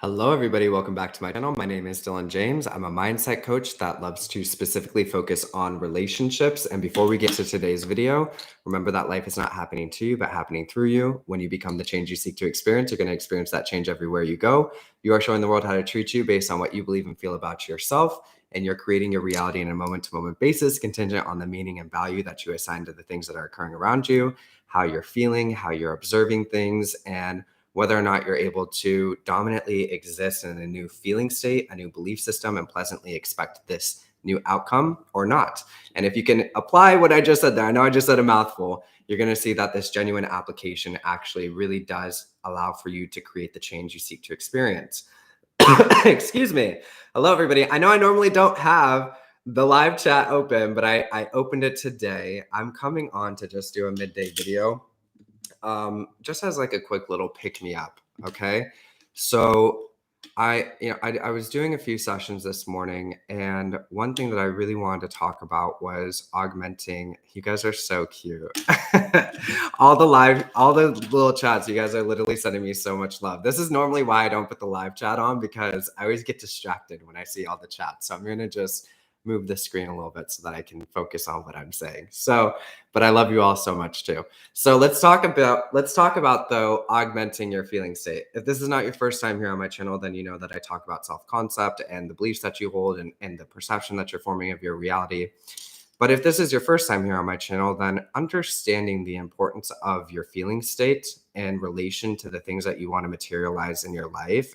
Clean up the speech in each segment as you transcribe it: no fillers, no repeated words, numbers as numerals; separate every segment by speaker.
Speaker 1: Hello, everybody. Welcome back to my channel. My name is Dylan James. I'm a mindset coach that loves to specifically focus on relationships. And before we get to today's video, remember that life is not happening to you, but happening through you. When you become the change you seek to experience, you're going to experience that change everywhere you go. You are showing the world how to treat you based on what you believe and feel about yourself. And you're creating your reality on a moment-to-moment basis, contingent on the meaning and value that you assign to the things that are occurring around you, how you're feeling, how you're observing things, and whether or not you're able to dominantly exist in a new feeling state, a new belief system, and pleasantly expect this new outcome or not. And if you can apply what I just said there, I know I just said a mouthful, you're going to see that this genuine application actually really does allow for you to create the change you seek to experience. Excuse me. Hello, everybody. I know I normally don't have the live chat open, but I opened it today. I'm coming on to just do a midday video. Just as like a quick little pick me up. Okay. So I was doing a few sessions this morning, and one thing that I really wanted to talk about was augmenting. You guys are so cute. all the little chats, you guys are literally sending me so much love. This is normally why I don't put the live chat on, because I always get distracted when I see all the chats. So I'm going to just move the screen a little bit so that I can focus on what I'm saying. So, but I love you all so much too. So let's talk about though, augmenting your feeling state. If this is not your first time here on my channel, then you know that I talk about self-concept and the beliefs that you hold and the perception that you're forming of your reality. But if this is your first time here on my channel, then understanding the importance of your feeling state in relation to the things that you want to materialize in your life,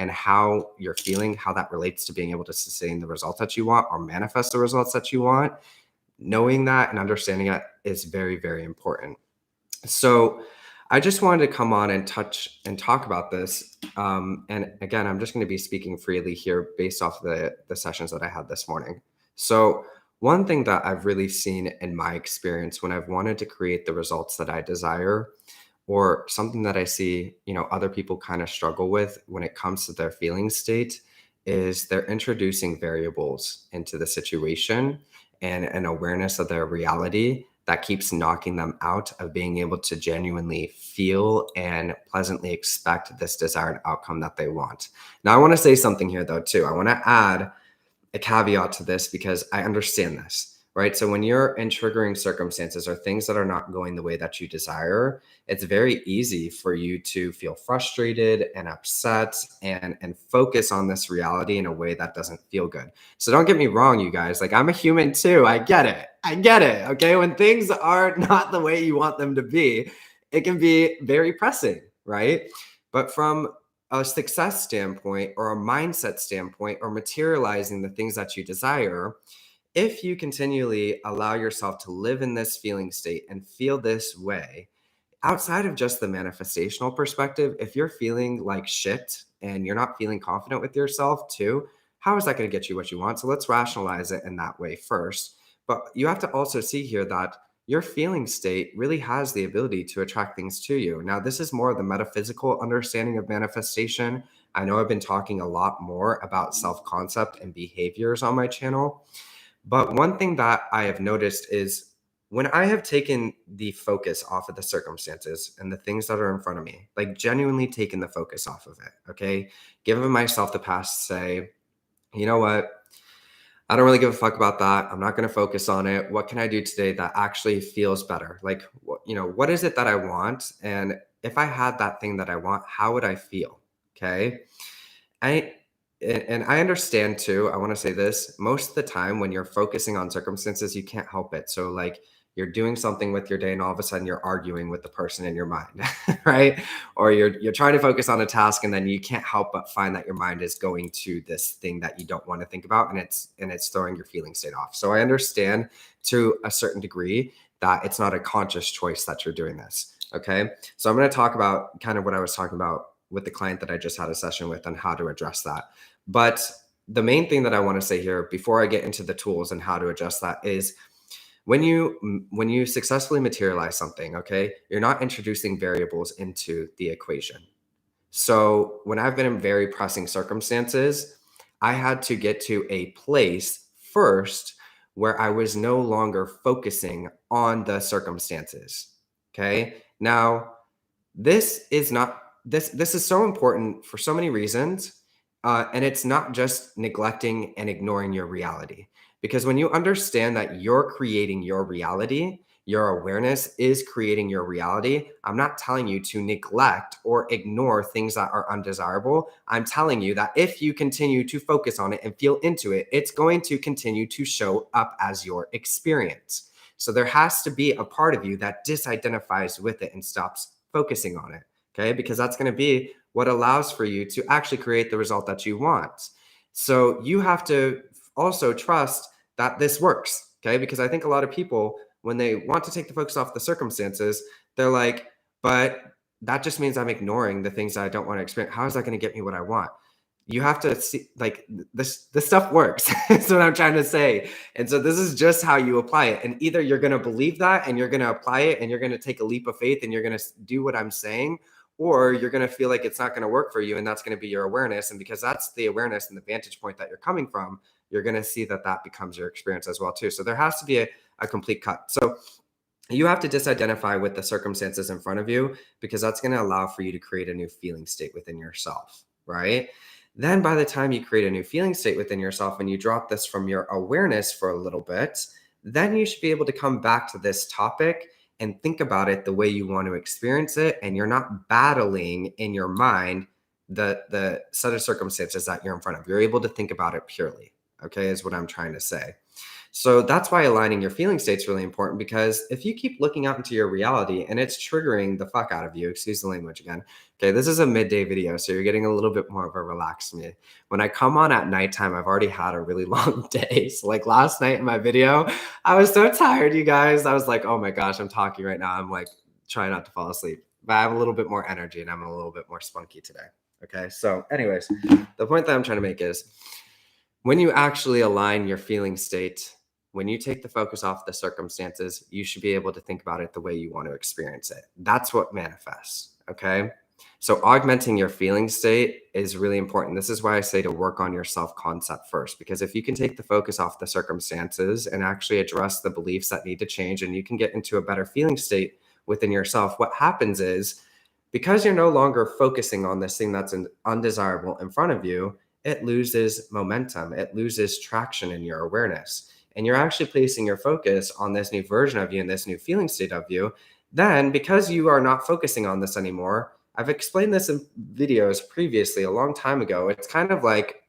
Speaker 1: and how you're feeling, how that relates to being able to sustain the results that you want or manifest the results that you want, knowing that and understanding it is very, very important. So I just wanted to come on and touch and talk about this. And again, I'm just going to be speaking freely here based off the sessions that I had this morning. So one thing that I've really seen in my experience when I've wanted to create the results that I desire, or something that I see, other people kind of struggle with when it comes to their feeling state, is they're introducing variables into the situation and an awareness of their reality that keeps knocking them out of being able to genuinely feel and pleasantly expect this desired outcome that they want. Now, I want to say something here though, too. I want to add a caveat to this because I understand this, right? So when you're in triggering circumstances or things that are not going the way that you desire, it's very easy for you to feel frustrated and upset and focus on this reality in a way that doesn't feel good. So don't get me wrong, you guys, like I'm a human too. I get it. Okay. When things are not the way you want them to be, it can be very pressing, right? But from a success standpoint or a mindset standpoint or materializing the things that you desire, if you continually allow yourself to live in this feeling state and feel this way, outside of just the manifestational perspective, if you're feeling like shit and you're not feeling confident with yourself too, how is that going to get you what you want? So let's rationalize it in that way first. But you have to also see here that your feeling state really has the ability to attract things to you. Now, this is more of the metaphysical understanding of manifestation. I know I've been talking a lot more about self-concept and behaviors on my channel. But one thing that I have noticed is when I have taken the focus off of the circumstances and the things that are in front of me, like genuinely taken the focus off of it, okay? Giving myself the pass to say, you know what? I don't really give a fuck about that. I'm not going to focus on it. What can I do today that actually feels better? Like, what is it that I want? And if I had that thing that I want, how would I feel? Okay. And I understand too, I want to say this, most of the time when you're focusing on circumstances, you can't help it. So like you're doing something with your day and all of a sudden you're arguing with the person in your mind, right? Or you're trying to focus on a task and then you can't help but find that your mind is going to this thing that you don't want to think about, and it's throwing your feeling state off. So I understand to a certain degree that it's not a conscious choice that you're doing this. Okay. So I'm going to talk about kind of what I was talking about with the client that I just had a session with on how to address that. But the main thing that I want to say here before I get into the tools and how to adjust that is when you successfully materialize something, okay, you're not introducing variables into the equation. So when I've been in very pressing circumstances, I had to get to a place first where I was no longer focusing on the circumstances. Okay. Now, this is not this is so important for so many reasons, and it's not just neglecting and ignoring your reality. Because when you understand that you're creating your reality, your awareness is creating your reality. I'm not telling you to neglect or ignore things that are undesirable. I'm telling you that if you continue to focus on it and feel into it, it's going to continue to show up as your experience. So there has to be a part of you that disidentifies with it and stops focusing on it. Okay, because that's going to be what allows for you to actually create the result that you want. So you have to also trust that this works. Okay, because I think a lot of people, when they want to take the focus off the circumstances, they're like, but that just means I'm ignoring the things that I don't want to experience. How is that going to get me what I want? You have to see, like, this stuff works. That's what I'm trying to say. And so this is just how you apply it. And either you're going to believe that and you're going to apply it and you're going to take a leap of faith and you're going to do what I'm saying, or you're going to feel like it's not going to work for you. And that's going to be your awareness. And because that's the awareness and the vantage point that you're coming from, you're going to see that that becomes your experience as well too. So there has to be a complete cut. So you have to disidentify with the circumstances in front of you, because that's going to allow for you to create a new feeling state within yourself, right? Then by the time you create a new feeling state within yourself and you drop this from your awareness for a little bit, then you should be able to come back to this topic and think about it the way you want to experience it. And you're not battling in your mind the set of circumstances that you're in front of. You're able to think about it purely, okay, is what I'm trying to say. So that's why aligning your feeling state is really important, because if you keep looking out into your reality and it's triggering the fuck out of you, excuse the language again. Okay, this is a midday video, so you're getting a little bit more of a relaxed me. When I come on at nighttime, I've already had a really long day. So like last night in my video, I was so tired, you guys. I was like, oh my gosh, I'm talking right now. I'm like trying not to fall asleep, but I have a little bit more energy and I'm a little bit more spunky today. Okay, so anyways, the point that I'm trying to make is when you actually align your feeling state, when you take the focus off the circumstances, you should be able to think about it the way you want to experience it. That's what manifests. Okay. So augmenting your feeling state is really important. This is why I say to work on your self-concept first, because if you can take the focus off the circumstances and actually address the beliefs that need to change, and you can get into a better feeling state within yourself, what happens is, because you're no longer focusing on this thing that's undesirable in front of you, it loses momentum. It loses traction in your awareness. And you're actually placing your focus on this new version of you and this new feeling state of you. Then, because you are not focusing on this anymore, I've explained this in videos previously a long time ago. It's kind of like,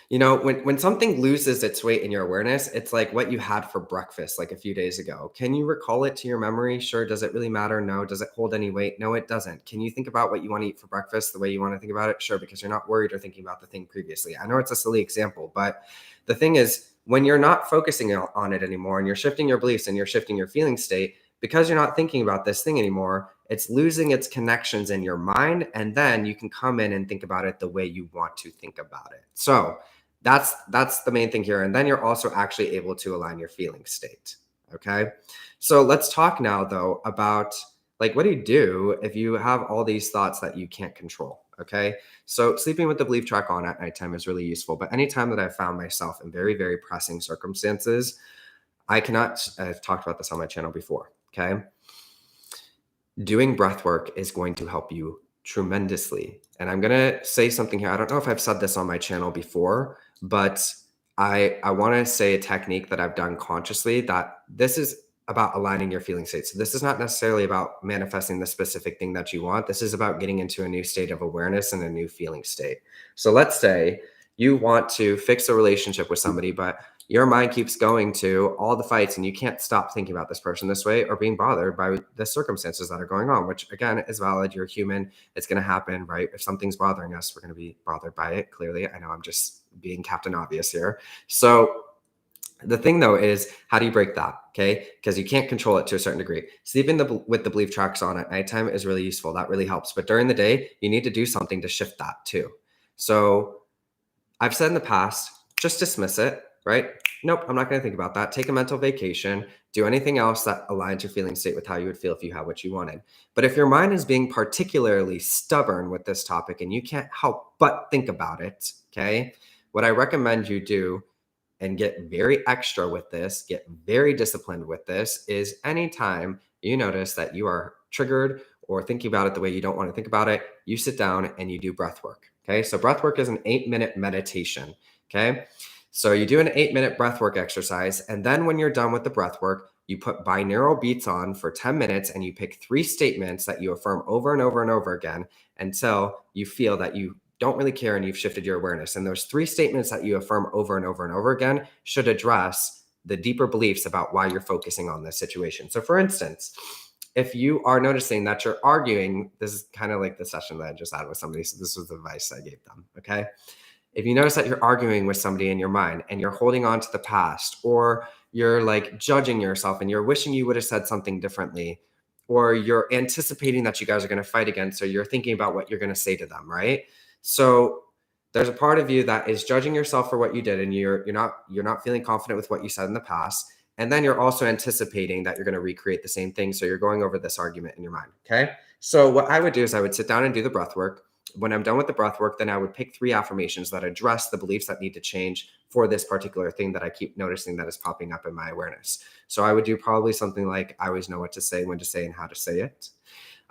Speaker 1: you know, when something loses its weight in your awareness, it's like what you had for breakfast like a few days ago. Can you recall it to your memory? Sure. Does it really matter? No. Does it hold any weight? No, it doesn't. Can you think about what you want to eat for breakfast the way you want to think about it? Sure, because you're not worried or thinking about the thing previously. I know it's a silly example, but the thing is, when you're not focusing on it anymore and you're shifting your beliefs and you're shifting your feeling state, because you're not thinking about this thing anymore, it's losing its connections in your mind. And then you can come in and think about it the way you want to think about it. So that's the main thing here. And then you're also actually able to align your feeling state. Okay. So let's talk now though about, like, what do you do if you have all these thoughts that you can't control? Okay. So sleeping with the belief track on at nighttime is really useful. But anytime that I've found myself in very, very pressing circumstances, I've talked about this on my channel before. Okay. Doing breath work is going to help you tremendously. And I'm going to say something here. I don't know if I've said this on my channel before, but I want to say a technique that I've done consciously, that this is about aligning your feeling state. So this is not necessarily about manifesting the specific thing that you want. This is about getting into a new state of awareness and a new feeling state. So let's say you want to fix a relationship with somebody, but your mind keeps going to all the fights and you can't stop thinking about this person this way, or being bothered by the circumstances that are going on, which again is valid. You're human. It's going to happen, right? If something's bothering us, we're going to be bothered by it. Clearly, I know I'm just being Captain Obvious here. So the thing though is, how do you break that? Okay. Because you can't control it to a certain degree. Sleeping with the belief tracks on at nighttime is really useful. That really helps. But during the day, you need to do something to shift that too. So I've said in the past, just dismiss it, right? Nope, I'm not going to think about that. Take a mental vacation. Do anything else that aligns your feeling state with how you would feel if you had what you wanted. But if your mind is being particularly stubborn with this topic and you can't help but think about it, okay, what I recommend you do, and get very extra with this, get very disciplined with this, is anytime you notice that you are triggered or thinking about it the way you don't want to think about it, you sit down and you do breath work. Okay. So breath work is an 8-minute meditation. Okay. So you do an 8-minute breath work exercise. And then when you're done with the breath work, you put binaural beats on for 10 minutes and you pick 3 statements that you affirm over and over and over again until you feel that you don't really care and you've shifted your awareness. And those 3 statements that you affirm over and over and over again should address the deeper beliefs about why you're focusing on this situation. So for instance, if you are noticing that you're arguing, this is kind of like the session that I just had with somebody. So this was the advice I gave them. Okay. If you notice that you're arguing with somebody in your mind and you're holding on to the past, or you're like judging yourself and you're wishing you would have said something differently, or you're anticipating that you guys are going to fight again, so you're thinking about what you're going to say to them, right? So there's a part of you that is judging yourself for what you did, and you're not feeling confident with what you said in the past. And then you're also anticipating that you're going to recreate the same thing. So you're going over this argument in your mind. Okay. So what I would do is I would sit down and do the breath work. When I'm done with the breath work, then I would pick 3 affirmations that address the beliefs that need to change for this particular thing that I keep noticing that is popping up in my awareness. So I would do probably something like, I always know what to say, when to say, and how to say it.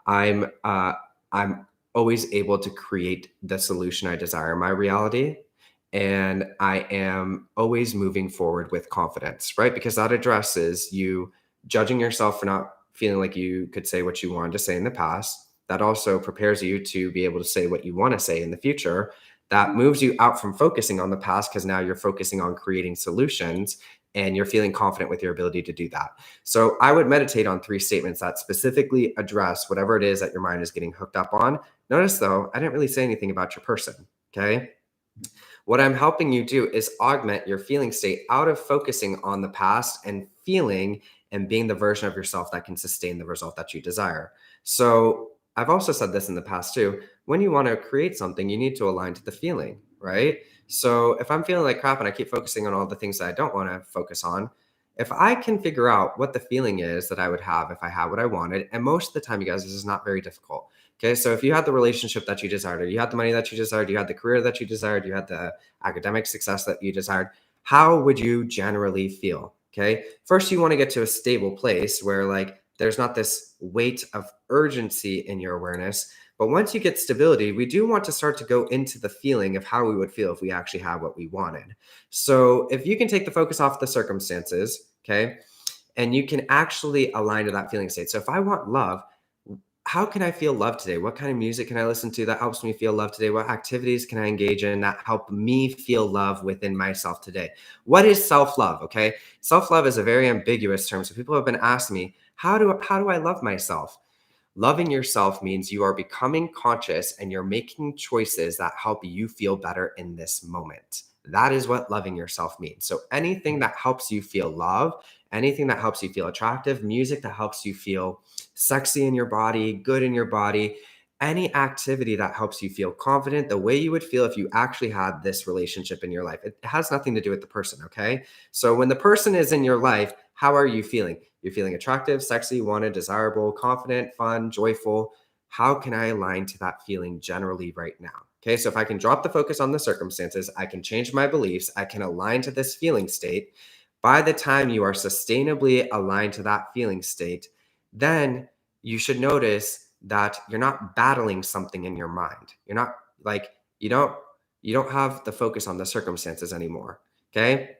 Speaker 1: I'm always able to create the solution I desire in my reality. And I am always moving forward with confidence, right? Because that addresses you judging yourself for not feeling like you could say what you wanted to say in the past. That also prepares you to be able to say what you want to say in the future. That moves you out from focusing on the past, because now you're focusing on creating solutions and you're feeling confident with your ability to do that. So I would meditate on 3 statements that specifically address whatever it is that your mind is getting hooked up on. Notice though, I didn't really say anything about your person. Okay. What I'm helping you do is augment your feeling state out of focusing on the past and feeling and being the version of yourself that can sustain the result that you desire. So I've also said this in the past too. When you want to create something, you need to align to the feeling, right? So if I'm feeling like crap and I keep focusing on all the things that I don't want to focus on, if I can figure out what the feeling is that I would have if I had what I wanted, and most of the time, you guys, this is not very difficult. Okay, so if you had the relationship that you desired, or you had the money that you desired, you had the career that you desired, you had the academic success that you desired, how would you generally feel? Okay, first you want to get to a stable place where like there's not this weight of urgency in your awareness. But once you get stability, we do want to start to go into the feeling of how we would feel if we actually had what we wanted. So if you can take the focus off the circumstances, okay, and you can actually align to that feeling state. So if I want love, how can I feel love today? What kind of music can I listen to that helps me feel love today? What activities can I engage in that help me feel love within myself today? What is self-love? Okay. Self-love is a very ambiguous term. So people have been asking me, how do I love myself? Loving yourself means you are becoming conscious and you're making choices that help you feel better in this moment. That is what loving yourself means. So anything that helps you feel love, anything that helps you feel attractive, music that helps you feel sexy in your body, good in your body, any activity that helps you feel confident, the way you would feel if you actually had this relationship in your life. It has nothing to do with the person, okay? So when the person is in your life, how are you feeling? You're feeling attractive, sexy, wanted, desirable, confident, fun, joyful. How can I align to that feeling generally right now? Okay, so if I can drop the focus on the circumstances, I can change my beliefs, I can align to this feeling state. By the time you are sustainably aligned to that feeling state, then you should notice that you're not battling something in your mind. You're not like, you don't have the focus on the circumstances anymore. Okay.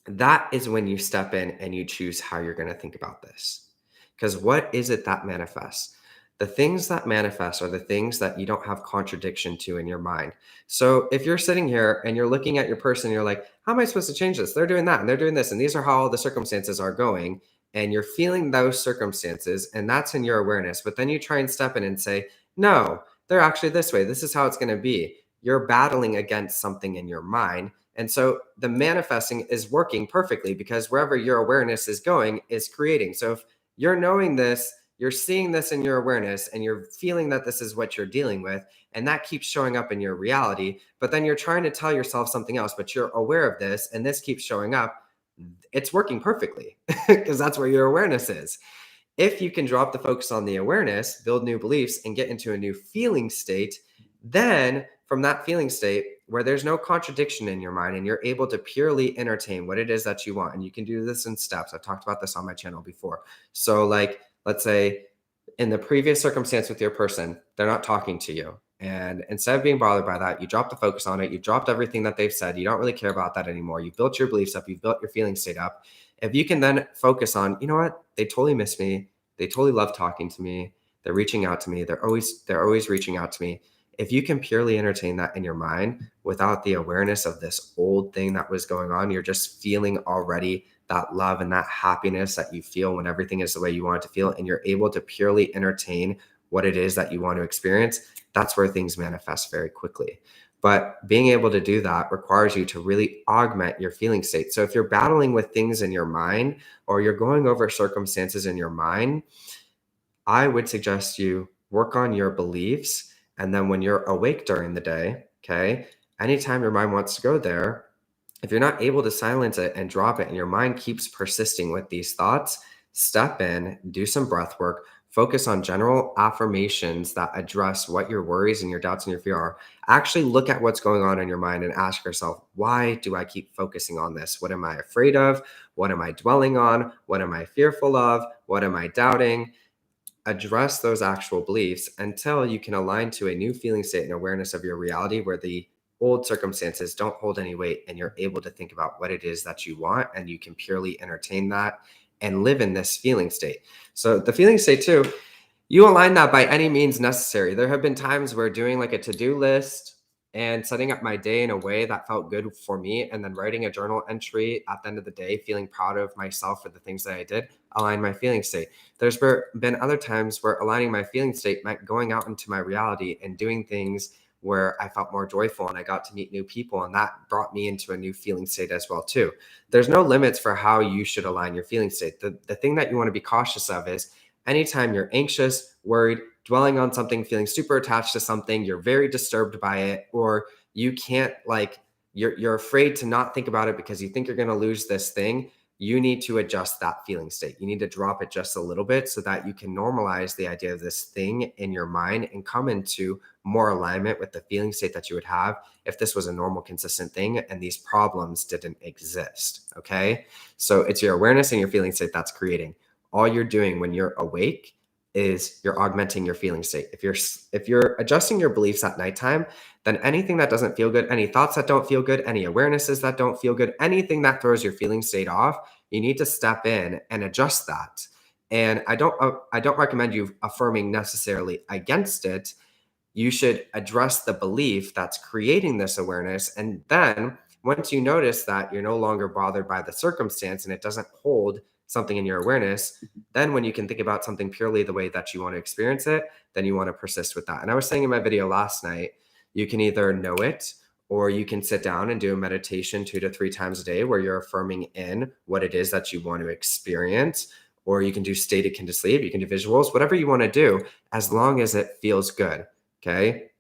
Speaker 1: That is when you step in and you choose how you're going to think about this. Because what is it that manifests? The things that manifest are the things that you don't have contradiction to in your mind. So if you're sitting here and you're looking at your person, you're like, how am I supposed to change this? They're doing that and they're doing this. And these are how all the circumstances are going. And you're feeling those circumstances and that's in your awareness. But then you try and step in and say, no, they're actually this way. This is how it's going to be. You're battling against something in your mind. And so the manifesting is working perfectly because wherever your awareness is going is creating. So if you're knowing this, you're seeing this in your awareness and you're feeling that this is what you're dealing with, and that keeps showing up in your reality, but then you're trying to tell yourself something else, but you're aware of this and this keeps showing up, it's working perfectly because that's where your awareness is. If you can drop the focus on the awareness, build new beliefs, and get into a new feeling state, then from that feeling state where there's no contradiction in your mind and you're able to purely entertain what it is that you want, and you can do this in steps. I've talked about this on my channel before. So like, let's say in the previous circumstance with your person, they're not talking to you. And instead of being bothered by that, you drop the focus on it. You dropped everything that they've said. You don't really care about that anymore. You've built your beliefs up. You've built your feeling state up. If you can then focus on, you know what? They totally miss me. They totally love talking to me. They're reaching out to me. They're always reaching out to me. If you can purely entertain that in your mind without the awareness of this old thing that was going on, you're just feeling already that love and that happiness that you feel when everything is the way you want it to feel, and you're able to purely entertain what it is that you want to experience. That's where things manifest very quickly. But being able to do that requires you to really augment your feeling state. So if you're battling with things in your mind, or you're going over circumstances in your mind, I would suggest you work on your beliefs. And then when you're awake during the day, okay, anytime your mind wants to go there, if you're not able to silence it and drop it and your mind keeps persisting with these thoughts, step in, do some breath work, focus on general affirmations that address what your worries and your doubts and your fear are. Actually look at what's going on in your mind and ask yourself, why do I keep focusing on this? What am I afraid of? What am I dwelling on? What am I fearful of? What am I doubting? Address those actual beliefs until you can align to a new feeling state and awareness of your reality where the old circumstances don't hold any weight, and you're able to think about what it is that you want, and you can purely entertain that and live in this feeling state. So the feeling state too, you align that by any means necessary. There have been times where doing like a to-do list and setting up my day in a way that felt good for me, and then writing a journal entry at the end of the day, feeling proud of myself for the things that I did, align my feeling state. There's been other times where aligning my feeling state meant going out into my reality and doing things where I felt more joyful and I got to meet new people, and that brought me into a new feeling state as well too. There's no limits for how you should align your feeling state. The thing that you want to be cautious of is anytime you're anxious, worried, dwelling on something, feeling super attached to something, you're very disturbed by it, or you can't you're afraid to not think about it because you think you're going to lose this thing. You need to adjust that feeling state. You need to drop it just a little bit so that you can normalize the idea of this thing in your mind and come into more alignment with the feeling state that you would have if this was a normal, consistent thing and these problems didn't exist. Okay. So it's your awareness and your feeling state that's creating. All you're doing when you're awake is you're augmenting your feeling state. If you're adjusting your beliefs at nighttime, then anything that doesn't feel good, any thoughts that don't feel good, any awarenesses that don't feel good, anything that throws your feeling state off, you need to step in and adjust that. And I don't recommend you affirming necessarily against it. You should address the belief that's creating this awareness. And then once you notice that you're no longer bothered by the circumstance and it doesn't hold something in your awareness, then when you can think about something purely the way that you want to experience it, then you want to persist with that. And I was saying in my video last night, you can either know it, or you can sit down and do a meditation 2 to 3 times a day where you're affirming in what it is that you want to experience, or you can do state akin to sleep. You can do visuals, whatever you want to do, as long as it feels good. Okay.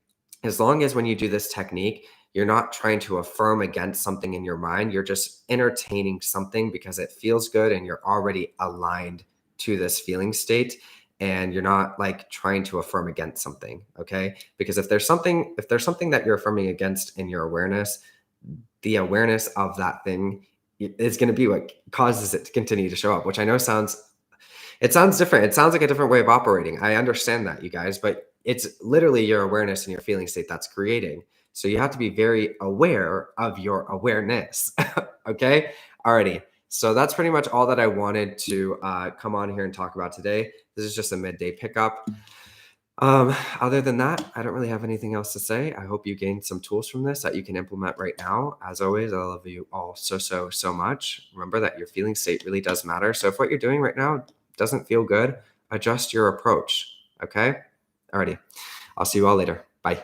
Speaker 1: As long as when you do this technique, you're not trying to affirm against something in your mind. You're just entertaining something because it feels good and you're already aligned to this feeling state. And you're not like trying to affirm against something. Okay. Because if there's something that you're affirming against in your awareness, the awareness of that thing is going to be what causes it to continue to show up, which I know sounds different. It sounds like a different way of operating. I understand that, you guys, but it's literally your awareness and your feeling state that's creating. So you have to be very aware of your awareness. Okay. Alrighty. So that's pretty much all that I wanted to come on here and talk about today. This is just a midday pickup. Other than that, I don't really have anything else to say. I hope you gained some tools from this that you can implement right now. As always, I love you all so much. Remember that your feeling state really does matter. So if what you're doing right now doesn't feel good, adjust your approach. Okay. Alrighty. I'll see you all later. Bye.